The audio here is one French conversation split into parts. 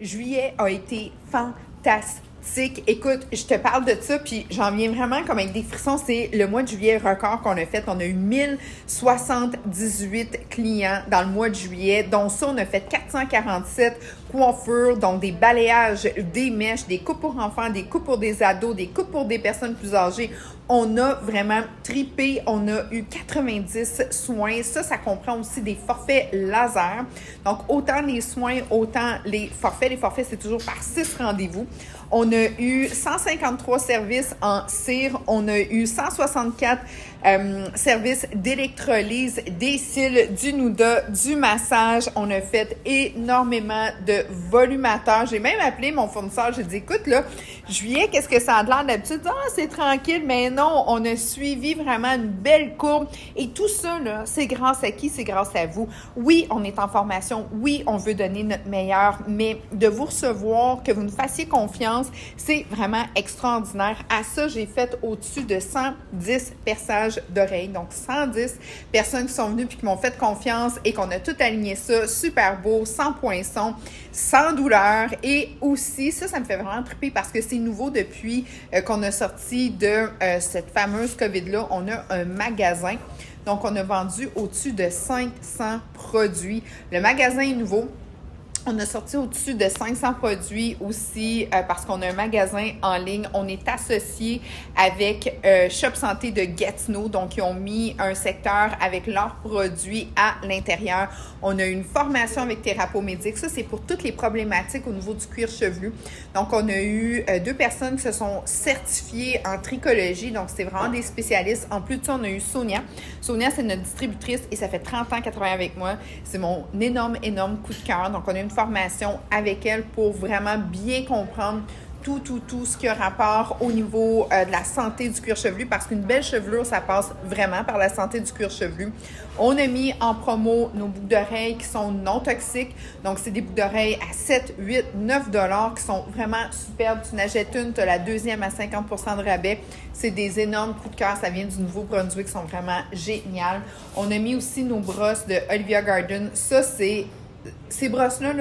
Juillet a été fantastique. Écoute, je te parle de ça, puis j'en viens vraiment comme avec des frissons. C'est le mois de juillet record qu'on a fait. On a eu 1078 clients dans le mois de juillet, dont ça, on a fait 447 coiffures, donc des balayages, des mèches, des coupes pour enfants, des coupes pour des ados, des coupes pour des personnes plus âgées. On a vraiment tripé. On a eu 90 soins. Ça comprend aussi des forfaits laser. Donc, autant les soins, autant les forfaits. Les forfaits, c'est toujours par 6 rendez-vous. On a eu 153 services en cire. On a eu 164 services d'électrolyse, des cils, du Nuda, du massage. On a fait énormément de volumateurs. J'ai même appelé mon fournisseur. J'ai dit, écoute, là, juillet, qu'est-ce que ça a de l'air d'habitude? Ah, c'est tranquille. Mais non, on a suivi vraiment une belle courbe. Et tout ça, là, c'est grâce à qui? C'est grâce à vous. Oui, on est en formation. Oui, on veut donner notre meilleur. Mais de vous recevoir, que vous nous fassiez confiance, c'est vraiment extraordinaire. À ça, j'ai fait au-dessus de 110 perçages d'oreilles. Donc, 110 personnes qui sont venues puis qui m'ont fait confiance et qu'on a tout aligné ça, super beau, sans poinçon, sans douleur. Et aussi, ça me fait vraiment triper parce que c'est nouveau depuis qu'on a sorti de cette fameuse COVID-là. On a un magasin. Donc, on a vendu au-dessus de 500 produits. Le magasin est nouveau. On a sorti au-dessus de 500 produits aussi parce qu'on a un magasin en ligne. On est associé avec Shop Santé de Gatineau. Donc, ils ont mis un secteur avec leurs produits à l'intérieur. On a une formation avec Thérapomédic. Ça, c'est pour toutes les problématiques au niveau du cuir chevelu. Donc, on a eu 2 personnes qui se sont certifiées en trichologie. Donc, c'est vraiment des spécialistes. En plus de ça, on a eu Sonia. Sonia, c'est notre distributrice et ça fait 30 ans qu'elle travaille avec moi. C'est mon énorme coup de cœur. Donc, on a une formation avec elle pour vraiment bien comprendre tout ce qui a rapport au niveau de la santé du cuir chevelu parce qu'une belle chevelure, ça passe vraiment par la santé du cuir chevelu. On a mis en promo nos boucles d'oreilles qui sont non toxiques. Donc, c'est des boucles d'oreilles à 7, 8, 9 $ qui sont vraiment superbes. Tu n'achètes une, tu as la deuxième à 50 % de rabais. C'est des énormes coups de cœur. Ça vient du Nouveau-Brunswick, qui sont vraiment géniales. On a mis aussi nos brosses de Olivia Garden. Ça, c'est... Ces brosses-là,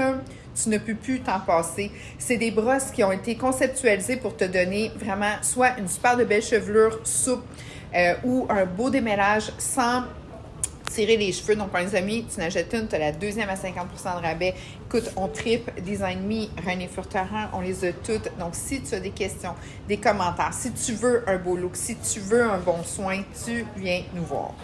tu ne peux plus t'en passer. C'est des brosses qui ont été conceptualisées pour te donner vraiment soit une super de belle chevelure souple ou un beau démêlage sans tirer les cheveux. Donc, les amis, tu n'achètes une, tu as la deuxième à 50 % de rabais. Écoute, on tripe Design Me, René Furteran, on les a toutes. Donc, si tu as des questions, des commentaires, si tu veux un beau look, si tu veux un bon soin, tu viens nous voir.